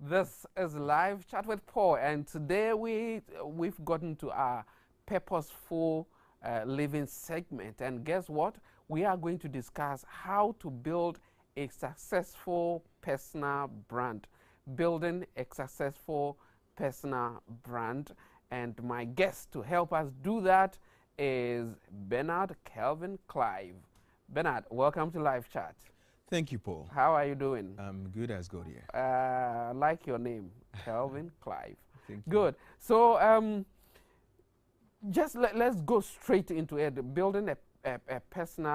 This is Live Chat with Paul, and today we've gotten to our purposeful living segment. And guess what? We are going to discuss how to build a successful personal brand. Building a successful personal brand. And my guest to help us do that is Bernard Kelvin Clive. Bernard, welcome to Live Chat. Thank you, Paul. How are you doing? I'm good as God here. Like your name, Kelvin Clive. Thank you. Good. So just let's go straight into it. Building a personal,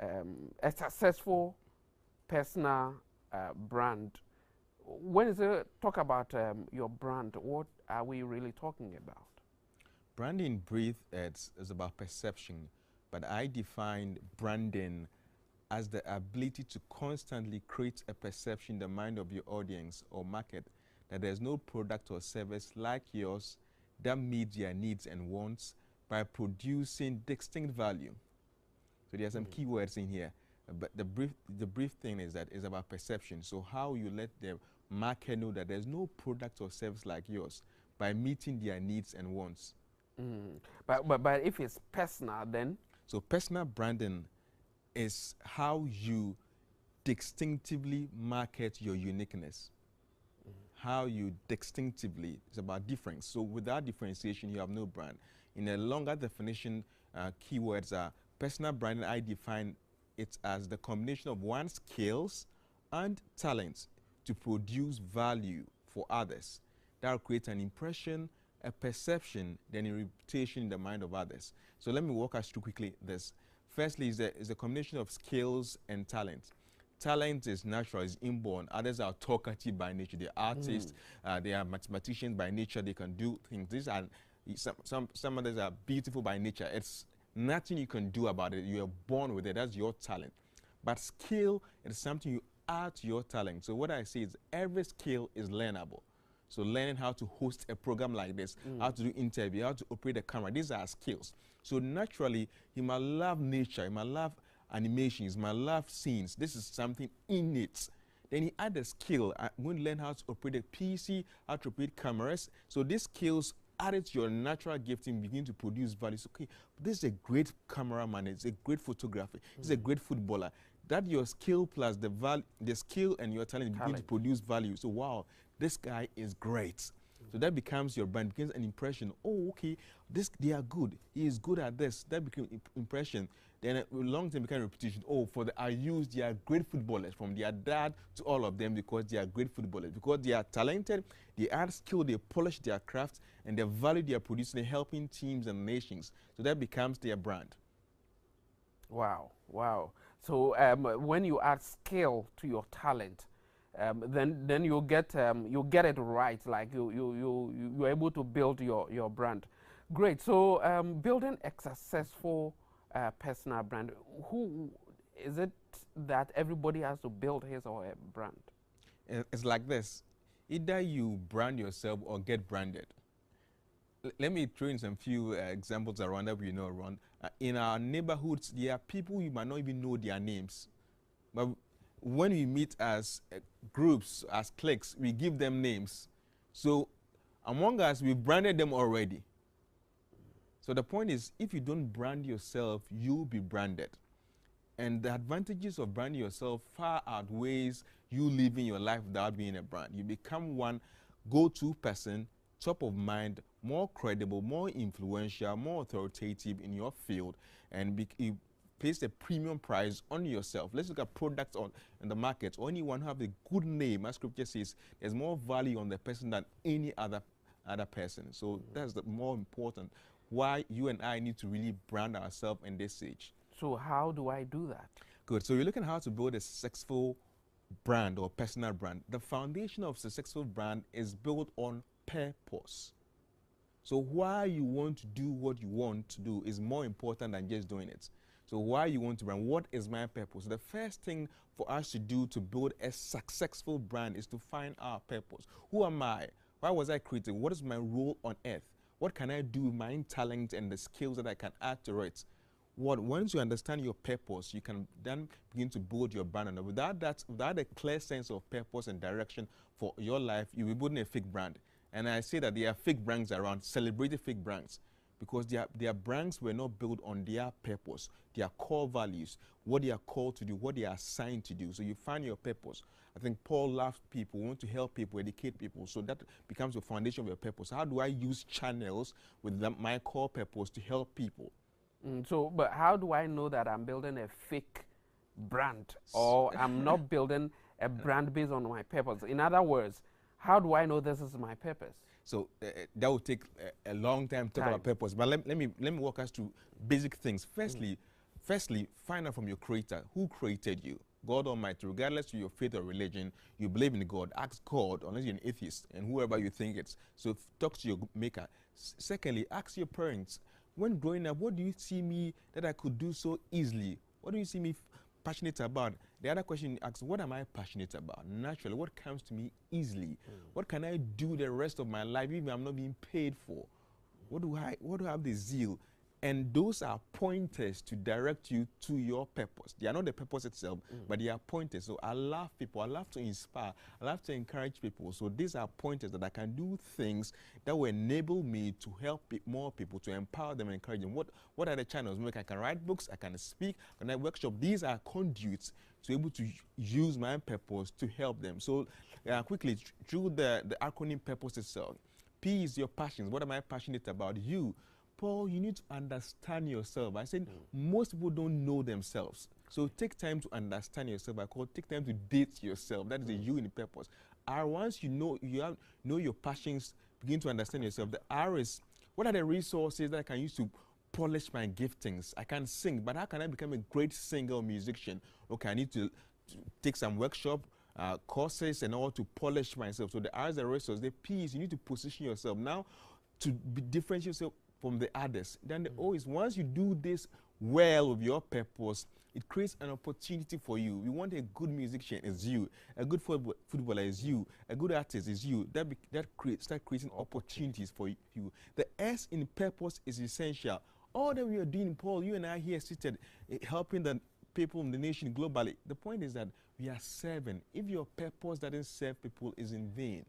a successful personal brand. When is it talk about your brand, what are we really talking about? Branding brief is about perception, but I define branding as the ability to constantly create a perception in the mind of your audience or market that there's no product or service like yours that meets their needs and wants by producing distinct value. So there are some keywords in here, but the brief thing is that it's about perception. So how you let the market know that there's no product or service like yours by meeting their needs and wants. But if it's personal, then? So personal branding is how you distinctively market your uniqueness. How you distinctively, it's about difference. So without differentiation, you have no brand. In a longer definition, keywords are personal branding. I define it as the combination of one's skills and talents to produce value for others. That will create an impression, a perception, then a reputation in the mind of others. So let me walk us through quickly this. Firstly, is a combination of skills and talent. Talent is natural, is inborn. Others are talkative by nature. They're artists, they are mathematicians by nature. They can do things. These are some others are beautiful by nature. It's nothing you can do about it. You are born with it. That's your talent. But skill is something you add to your talent. So what I say is every skill is learnable. So learning how to host a program like this, how to do interview, how to operate a camera, these are skills. So naturally, you might love nature, you might love animations, you might love scenes. This is something innate. Then you add a skill. I'm going to learn how to operate a PC, how to operate cameras. So these skills added to your natural gifting begin to produce value. So, okay, this is a great cameraman, it's a great photographer, it's a great footballer. That your skill plus the skill and your talent begin to produce value. So wow, this guy is great. So that becomes your brand, becomes an impression. Oh, okay, they are good. He is good at this. That becomes impression. Then long term become repetition. Oh, I use they are great footballers from their dad to all of them because they are great footballers. Because they are talented, they add skill, they polish their craft, and the value they are producing, they're helping teams and nations. So that becomes their brand. Wow, wow. So when you add skill to your talent, then you get it right. Like you're able to build your brand. Great. So building a successful personal brand. Who is it that everybody has to build his or her brand? It's like this: either you brand yourself or get branded. Let me throw in some few examples around that we know around. In our neighborhoods, there are people you might not even know their names, but when we meet as groups, as cliques, we give them names. So among us, we branded them already. So the point is, if you don't brand yourself, you'll be branded. And the advantages of branding yourself far outweighs you living your life without being a brand. You become one go-to person, top of mind, more credible, more influential, more authoritative in your field, and you place a premium price on yourself. Let's look at products in the market. Anyone who have a good name, as scripture says, there's more value on the person than any other person. So that's the more important. Why you and I need to really brand ourselves in this age. So how do I do that? Good. So you're looking at how to build a successful brand or personal brand. The foundation of successful brand is built on purpose. So why you want to do what you want to do is more important than just doing it. So why you want to brand, what is my purpose? The first thing for us to do to build a successful brand is to find our purpose. Who am I? Why was I created? What is my role on earth? What can I do with my talent and the skills that I can add to it? Once you understand your purpose, you can then begin to build your brand. And without a clear sense of purpose and direction for your life, you'll be building a fake brand. And I say that there are fake brands around, celebrated fake brands, because their brands were not built on their purpose, their core values, what they are called to do, what they are assigned to do. So you find your purpose. I think Paul loves people, want to help people, educate people. So that becomes the foundation of your purpose. How do I use channels with my core purpose to help people? But how do I know that I'm building a fake brand, or I'm not building a brand based on my purpose? In other words, how do I know this is my purpose? So that will take a long time to talk about purpose. But let me walk us through basic things. Firstly, find out from your creator who created you. God Almighty, regardless of your faith or religion, you believe in God. Ask God, unless you're an atheist, and whoever you think it's. So talk to your maker. Secondly, ask your parents. When growing up, what do you see me that I could do so easily? What do you see me passionate about? The other question you ask, what am I passionate about? Naturally, what comes to me easily? What can I do the rest of my life even if I'm not being paid for? What do I have the zeal? And those are pointers to direct you to your purpose. They are not the purpose itself, but they are pointers. So I love people. I love to inspire. I love to encourage people. So these are pointers that I can do things that will enable me to help more people, to empower them and encourage them. What are the channels? I can write books. I can speak. I can workshop. These are conduits to be able to use my purpose to help them. So quickly, through the acronym purpose itself, P is your passions. What am I passionate about? You. Paul, you need to understand yourself. I said most people don't know themselves. So take time to understand yourself. I call take time to date yourself. That is the you in the purpose. R, once you know your passions, begin to understand yourself. The R is, what are the resources that I can use to polish my giftings? I can sing, but how can I become a great singer or musician? Okay, I need to take some workshop, courses and all to polish myself. So the R is the resource. The P is you need to position yourself. Now, to differentiate yourself from the others. Then the O is once you do this well with your purpose, it creates an opportunity for you. You want a good musician, is you. A good footballer is you. A good artist is you. Start creating opportunities for you. The S in purpose is essential. All that we are doing, Paul, you and I here seated, helping the people in the nation globally. The point is that we are serving. If your purpose doesn't serve people, is in vain.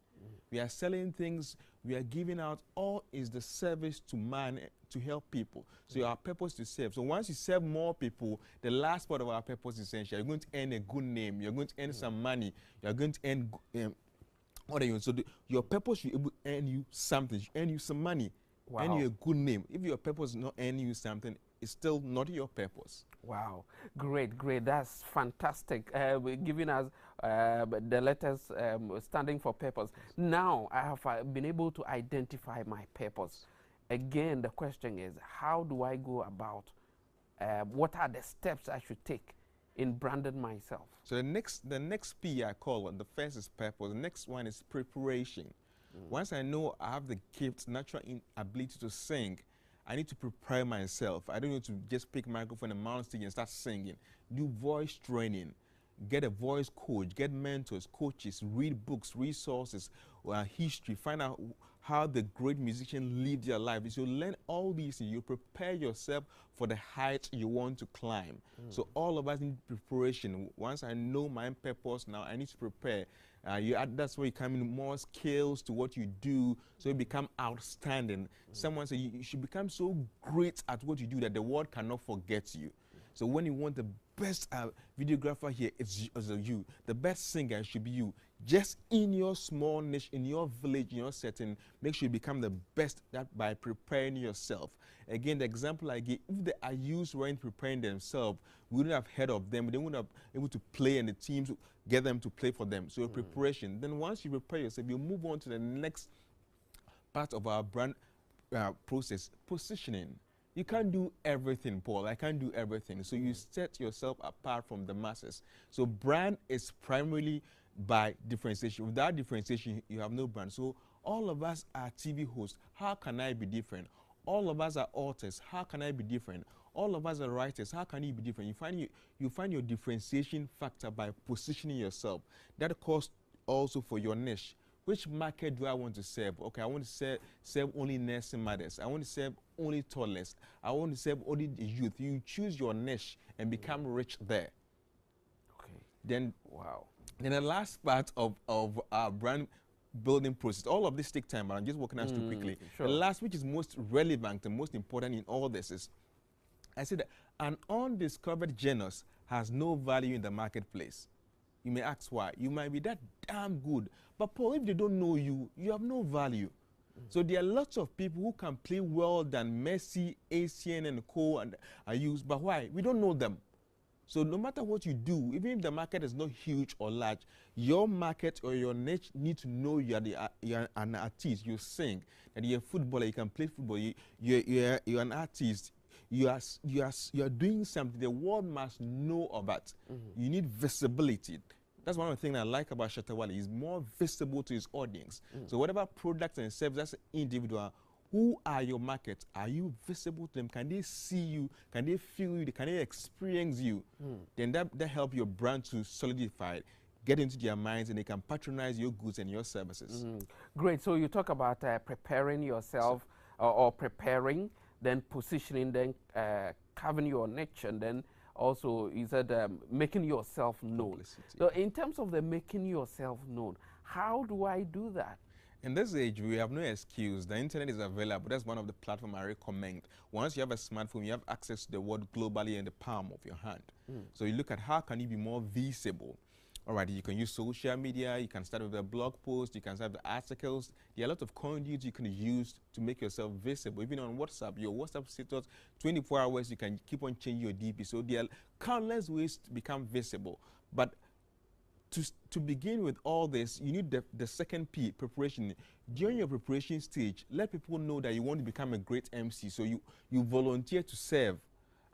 We are selling things, we are giving out, all is the service to man to help people. So our purpose is to serve. So once you serve more people, the last part of our purpose is essential. You're going to earn a good name, you're going to earn some money, you're going to earn what are you? So your purpose should earn you something, earn you some money, earn you a good name. If your purpose is not earning you something, it's still not your purpose. Wow, great. That's fantastic. Giving us the letters standing for purpose. Now I have been able to identify my purpose. Again, the question is, how do I go about? What are the steps I should take in branding myself? So the next P I call one. The first is purpose. The next one is preparation. Once I know I have the gift, natural ability to sing, I need to prepare myself. I don't need to just pick microphone and mount stage and start singing. Do voice training. Get a voice coach. Get mentors, coaches. Read books, resources, history. Find out how the great musicians lived their life. So you learn all these things. You prepare yourself for the height you want to climb. So all of us need preparation. Once I know my purpose now, I need to prepare. That's where you come in more skills to what you do, so you become outstanding. Someone said you should become so great at what you do that the world cannot forget you. So when you want the best videographer here, it's you. The best singer should be you. Just in your small niche, in your village, in your setting, make sure you become the best by preparing yourself. Again, the example I gave, if the Ayus weren't preparing themselves, we wouldn't have heard of them. They wouldn't have been able to play, and the teams get them to play for them. So preparation. Then once you prepare yourself, you move on to the next part of our brand process, positioning. You can't do everything, Paul. I can't do everything. So you set yourself apart from the masses. So brand is primarily by differentiation. Without differentiation, you have no brand. So all of us are TV hosts. How can I be different? All of us are authors. How can I be different? All of us are writers. How can you be different? You find your differentiation factor by positioning yourself. That costs also for your niche. which market do I want to serve? Okay, I want to serve only nursing mothers. I want to serve only toddlers. I want to serve only the youth. You choose your niche and become rich there. Okay. Then, wow. Then the last part of our brand building process, all of this take time, but I'm just walking us through quickly. Sure. The last, which is most relevant and most important in all this, is I said that an undiscovered genus has no value in the marketplace. You may ask why. You might be that damn good, but Paul, if they don't know you, you have no value. So there are lots of people who can play well than Messi, Asian, and Co. and are used, but why? We don't know them. So no matter what you do, even if the market is not huge or large, your market or your niche need to know you're an artist. You sing, that you're a footballer. You can play football. You're an artist. You are doing something. The world must know about. You need visibility. That's one of the things I like about Shatta Wale. He's more visible to his audience. So whatever products and services as an individual, who are your markets? Are you visible to them? Can they see you? Can they feel you? Can they experience you? Then that helps your brand to solidify, get into their minds, and they can patronize your goods and your services. Great. So you talk about preparing yourself or preparing, then positioning, then carving your niche, and then also you said making yourself known. Publicity. So in terms of the making yourself known, how do I do that? In this age, we have no excuse. The internet is available. That's one of the platforms I recommend. Once you have a smartphone, you have access to the world globally in the palm of your hand. So you look at how can you be more visible. All right, you can use social media. You can start with a blog post. You can start with articles. There are a lot of conduits you can use to make yourself visible. Even on WhatsApp, your WhatsApp status, 24 hours, you can keep on changing your DP. So there are countless ways to become visible. But to begin with all this, you need the second P, preparation. During your preparation stage, let people know that you want to become a great MC. So you volunteer to serve.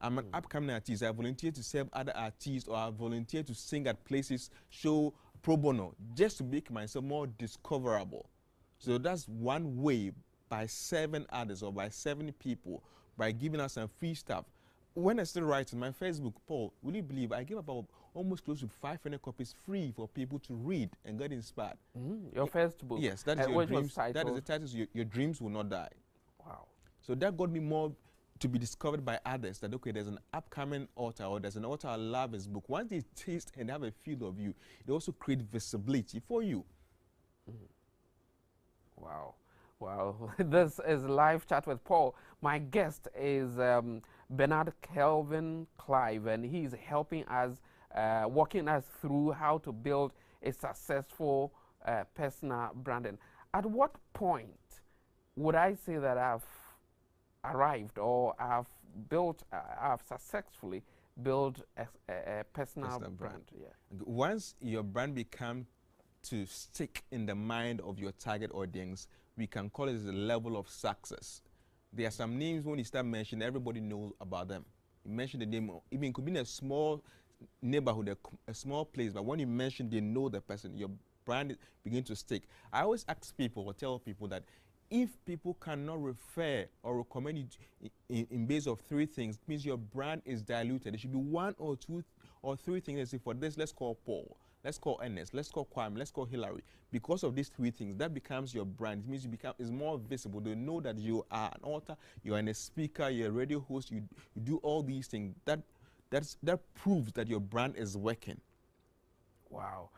I'm an upcoming artist. I volunteer to serve other artists, or I volunteer to sing at places, show pro bono, just to make myself more discoverable. So that's one way, by serving others or by serving people, by giving us some free stuff. When I still write on my Facebook, Paul, will you believe I give about almost close to 500 copies free for people to read and get inspired. Your first book? Yes, that is your dreams. That is the title. Your dreams will not die. Wow. So that got me more to be discovered by others, that okay, there's an upcoming author, or there's an author I love his book. Once they taste and have a feel of you, they also create visibility for you. Wow. Wow. This is Live Chat with Paul. My guest is Bernard Kelvin Clive, and he's helping us, walking us through how to build a successful personal branding. At what point would I say that I've arrived, or I've successfully built a personal brand? Yeah. Once your brand becomes to stick in the mind of your target audience, we can call it the level of success. There are some names when you start mentioning, everybody knows about them. You mention the name, even it could be in a small neighborhood, a small place, but when you mention, they know the person, your brand begins to stick. I always ask people or tell people that if people cannot refer or recommend you in base of three things, it means your brand is diluted. There should be one or two or three things. Let's say for this, let's call Paul, let's call Ernest, let's call Kwame, let's call Hillary. Because of these three things, that becomes your brand. It means it's more visible. They know that you are an author, you are a speaker, you're a radio host, you do all these things. That proves that your brand is working. Wow.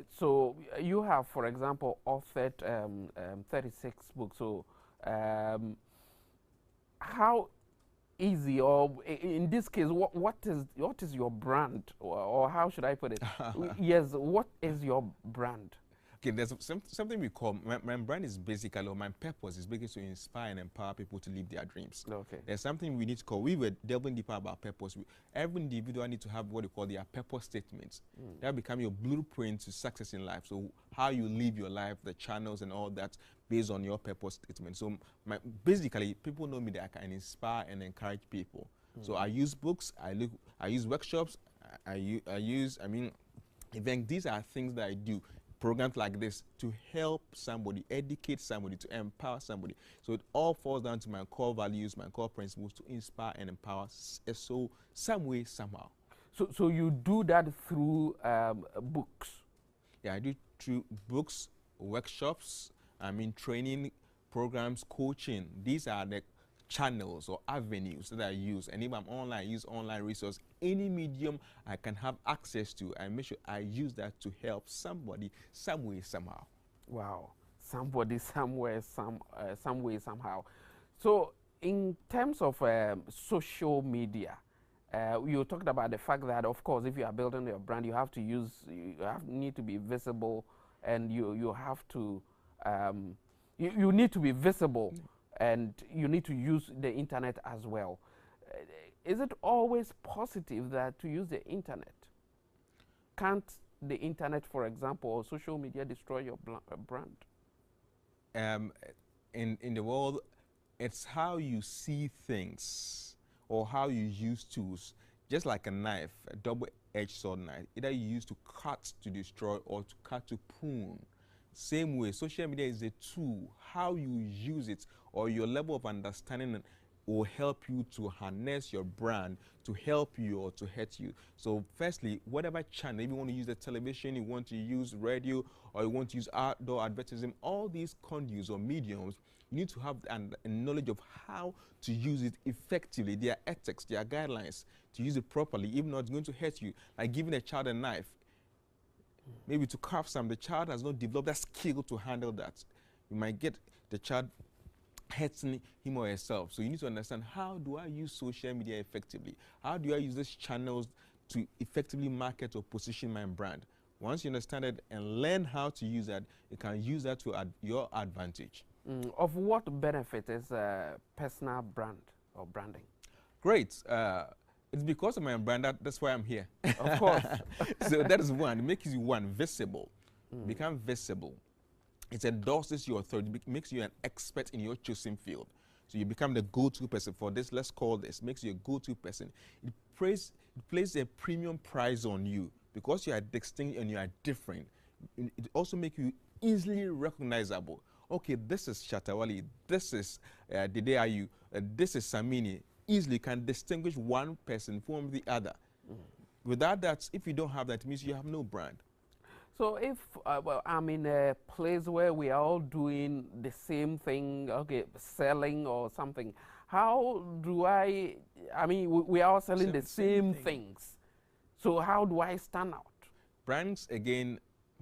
So you have, for example, authored 36 books. So how easy, or in this case, what is your brand, or how should I put it? Yes, what is your brand? Okay, there's something we call, my brand is basically, or my purpose is basically to inspire and empower people to live their dreams. Okay. There's something we need to call, we were delving deeper about purpose. Every individual needs to have what we call their purpose statements. That become your blueprint to success in life. So how you live your life, the channels and all that based on your purpose statement. So basically, people know me that I can inspire and encourage people. So I use books, I use workshops, I use events. These are things that I do. Programs like this to help somebody, educate somebody, to empower somebody. So it all falls down to my core values, my core principles to inspire and empower. So some way, somehow. So you do that through books? Yeah, I do through books, workshops, training programs, coaching. These are the channels or avenues that I use. And if I'm online, I use online resource. Any medium I can have access to, I make sure I use that to help somebody some way, somehow. Wow. Somebody, somewhere, some way, somehow. So, in terms of social media, you talked about the fact that, of course, if you are building your brand, you have to need to be visible, and you have to, you need to be visible, and you need to use the internet as well. Is it always positive that to use the internet? Can't the internet, for example, or social media destroy your brand? In the world, it's how you see things or how you use tools. Just like a knife, a double-edged sword knife, either you use to cut to destroy or to cut to prune. Same way, social media is a tool. How you use it or your level of understanding will help you to harness your brand to help you or to hurt you. So firstly, whatever channel, if you want to use the television, you want to use radio, or you want to use outdoor advertising, all these conduits or mediums, you need to have a knowledge of how to use it effectively. There are ethics, there are guidelines to use it properly. If not, it's going to hurt you. Like giving a child a knife, maybe to carve some, the child has not developed that skill to handle that. You might get the child hurting him or herself. So you need to understand, how do I use social media effectively? How do I use these channels to effectively market or position my brand? Once you understand it and learn how to use that, you can use that to your advantage. Of what benefit is personal brand or branding? Great. It's because of my brand that's why I'm here. Of course. So that is one. It makes you visible. Become visible. It endorses your authority. It makes you an expert in your chosen field. So you become the go-to person for this. Let's call this. Makes you a go-to person. It places a premium price on you because you are distinct and you are different. It also makes you easily recognizable. Okay, this is Shatawali. This is Dede Ayu. This is Samini. Easily can distinguish one person from the other. Without that, if you don't have that, it means you have no brand. So if well, I'm in a place where we are all doing the same thing, okay, selling or something, how do I mean, we are all selling the same things. So how do I stand out? Brands, again,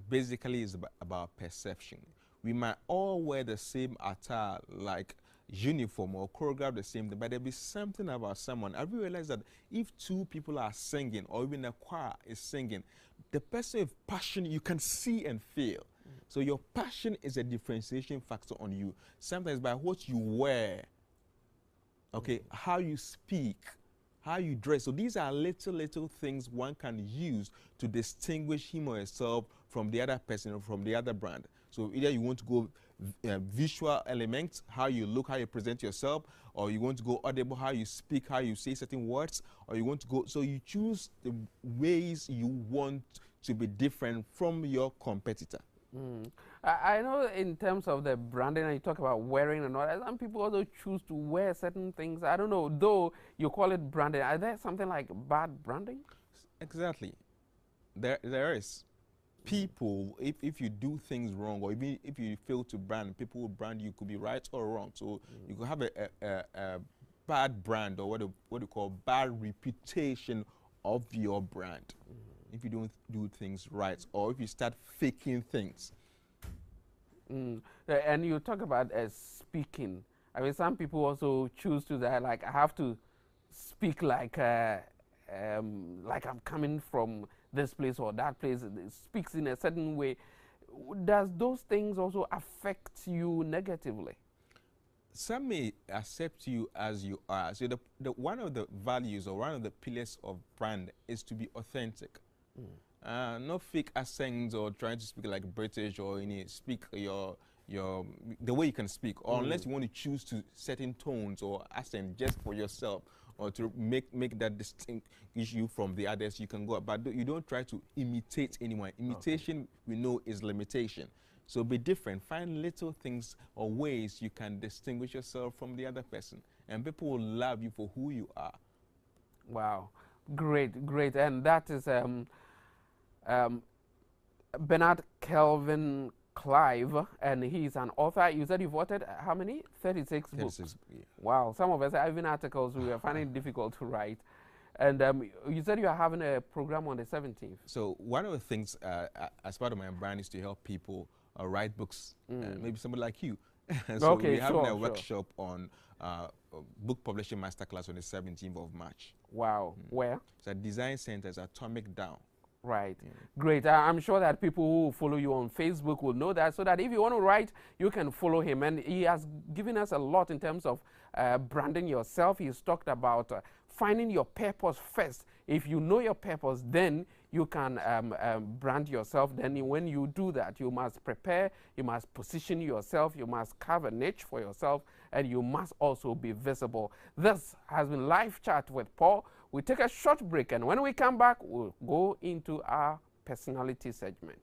basically is about perception. We might all wear the same attire, like uniform or choreograph the same thing, but there'll be something about someone. Have you realized that if two people are singing or even a choir is singing, the person with passion you can see and feel. So your passion is a differentiation factor on you. Sometimes by what you wear, okay, how you speak, how you dress. So these are little things one can use to distinguish him or herself from the other person or from the other brand. So either you want to go visual elements, how you look, how you present yourself, or you want to go audible, how you speak, how you say certain words, or you want to go, so you choose the ways you want to be different from your competitor. I know in terms of the branding, and you talk about wearing and all that, some people also choose to wear certain things. I don't know, though you call it branding, are there something like bad branding? Exactly. There is. People, if you do things wrong, or even if you fail to brand, people will brand you, could be right or wrong. So you could have a bad brand, or what you call bad reputation of your brand if you don't do things right, or if you start faking things. And you talk about speaking. I mean, some people also choose to that, like, I have to speak like I'm coming from this place or that place. It speaks in a certain way. Does those things also affect you negatively? Some may accept you as you are. So one of the values or one of the pillars of brand is to be authentic. No fake accents or trying to speak like British, or speak the way you can speak, or unless you want to choose to certain tones or accent just for yourself, or to make that distinct issue from the others, you can go. But you don't try to imitate anyone. Imitation, we know, is limitation. So be different. Find little things or ways you can distinguish yourself from the other person, and people will love you for who you are. Wow, great. And that is Bernard Kelvin Clive, and he's an author. You said you've authored how many? 36 books. 36, yeah. Wow. Some of us, even articles, we are finding it difficult to write. And you said you are having a program on the 17th. So one of the things as part of my brand is to help people write books, maybe somebody like you. So Okay, we're having sure, a workshop on book publishing masterclass on the 17th of March. Wow. Where? It's at Design Center's Atomic Down. Right. Great. I'm sure that people who follow you on Facebook will know that, so that if you want to write, you can follow him. And he has given us a lot in terms of branding yourself. He's talked about finding your purpose first. If you know your purpose, then you can brand yourself. Then when you do that, you must prepare, you must position yourself, you must carve a niche for yourself, and you must also be visible. This has been Live Chat with Paul. We take a short break, and when we come back, we'll go into our personality segment.